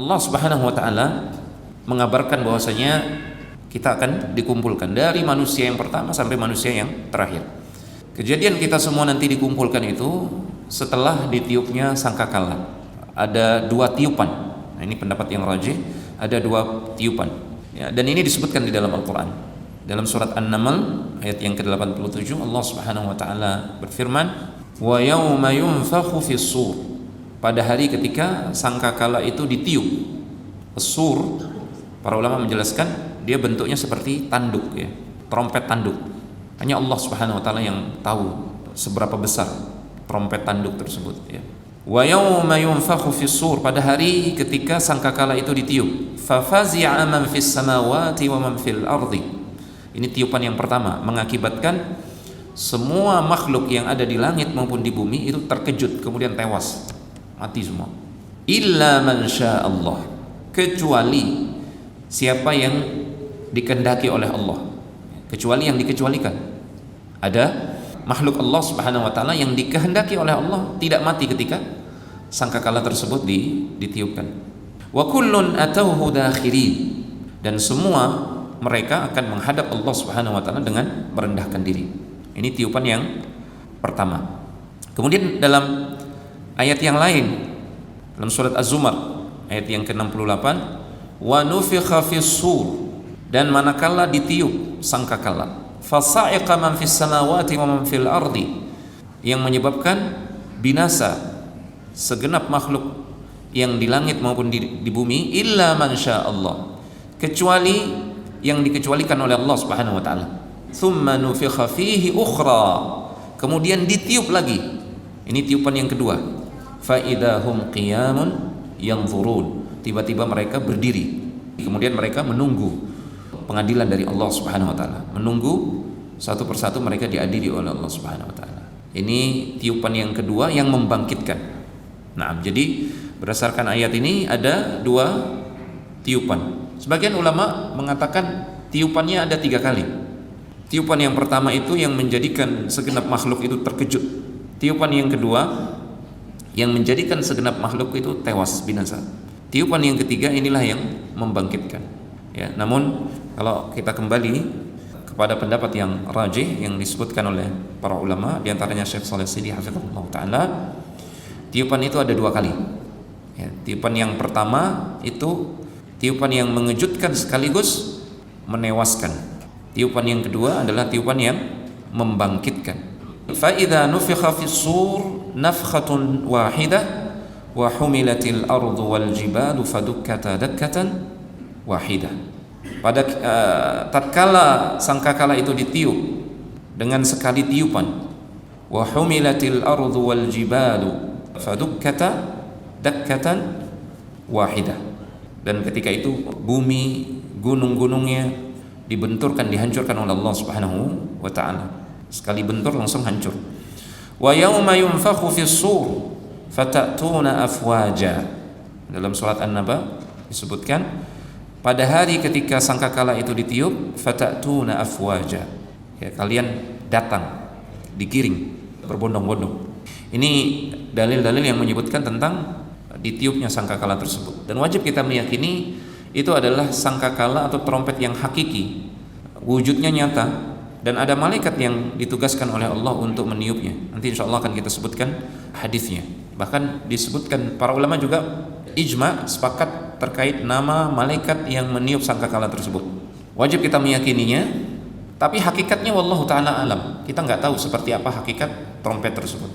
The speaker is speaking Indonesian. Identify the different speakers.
Speaker 1: Allah Subhanahu wa taala mengabarkan bahwasanya kita akan dikumpulkan dari manusia yang pertama sampai manusia yang terakhir. Kejadian kita semua nanti dikumpulkan itu setelah ditiupnya sangkakala. Ada 2 tiupan. Nah, ini pendapat yang rajih, ada 2 tiupan. Ya, dan ini disebutkan di dalam Al-Qur'an. Dalam surat An-Naml ayat yang ke-87 Allah Subhanahu wa taala berfirman, "Wa yauma yunfakhu fis-sur." Pada hari ketika sangkakala itu ditiup. As-sur, para ulama menjelaskan dia bentuknya seperti tanduk ya, trompet tanduk. Hanya Allah Subhanahu wa taala yang tahu seberapa besar trompet tanduk tersebut ya. Wa yauma yunfakhu fis-sur, pada hari ketika sangkakala itu ditiup. Fa fazi'a man fis samawati wa man fil ardi. Ini tiupan yang pertama, mengakibatkan semua makhluk yang ada di langit maupun di bumi itu terkejut kemudian tewas, mati semua. Illa man syaa Allah, kecuali siapa yang dikehendaki oleh Allah, kecuali yang dikecualikan. Ada makhluk Allah Subhanahu wa taala yang dikehendaki oleh Allah tidak mati ketika sangkakala tersebut ditiupkan. Wa kullun atauhu dakhirin, dan semua mereka akan menghadap Allah Subhanahu wa taala dengan merendahkan diri. Ini tiupan yang pertama. Kemudian dalam ayat yang lain, dalam surat Az-Zumar ayat yang ke-68, wa nufikha fis-sur, dan manakala ditiup sangkakala, fasa'iqa man fis samawati wa man fil ardi, yang menyebabkan binasa segenap makhluk yang di langit maupun di bumi, illa man syaa Allah, kecuali yang dikecualikan oleh Allah Subhanahu wa taala. Tsumma nufikha fihi ukhra, kemudian ditiup lagi. Ini tiupan yang kedua. Fa idahum qiyamun yanzurun, tiba-tiba mereka berdiri. Kemudian mereka menunggu pengadilan dari Allah Subhanahu wa taala. Menunggu satu persatu mereka diadili oleh Allah Subhanahu wa taala. Ini tiupan yang kedua yang membangkitkan. Nah, jadi berdasarkan ayat ini ada 2 tiupan. Sebagian ulama mengatakan tiupannya ada 3 kali. Tiupan yang pertama itu yang menjadikan segenap makhluk itu terkejut. Tiupan yang kedua yang menjadikan segenap makhluk itu tewas binasa. Tiupan yang ketiga inilah yang membangkitkan. Ya, namun kalau kita kembali kepada pendapat yang rajih yang disebutkan oleh para ulama, di antaranya Syekh Shalih Sidi hafizahullah taala, tiupan itu ada 2 kali. Ya, tiupan yang pertama itu tiupan yang mengejutkan sekaligus menewaskan. Tiupan yang kedua adalah tiupan yang membangkitkan. Fa idza nufikha fis-sur nafkhatun wahidah wa humilatil ardu wal jibalu fadukkata dakkatan wahidah. Pada tatkala sangkakala itu ditiup dengan sekali tiupan, wa humilatil ardu wal jibalu fadukkata dakkatan wahidah, dan ketika itu bumi, gunung-gunungnya dibenturkan, dihancurkan oleh Allah Subhanahu wa taala. Sekali bentur langsung hancur. Wa yauma yunfakhu fis-sur fatatuna afwaja. Dalam surat An-Naba disebutkan pada hari ketika sangkakala itu ditiup, fatatuna afwaja. Ya, kalian datang digiring berbondong-bondong. Ini dalil-dalil yang menyebutkan tentang ditiupnya sangkakala tersebut, dan wajib kita meyakini itu adalah sangkakala atau trompet yang hakiki, wujudnya nyata, dan ada malaikat yang ditugaskan oleh Allah untuk meniupnya. Nanti insya Allah akan kita sebutkan hadisnya. Bahkan disebutkan para ulama juga ijma sepakat terkait nama malaikat yang meniup sangkakala tersebut. Wajib kita meyakininya, tapi hakikatnya wallahu ta'ala alam, kita nggak tahu seperti apa hakikat trompet tersebut.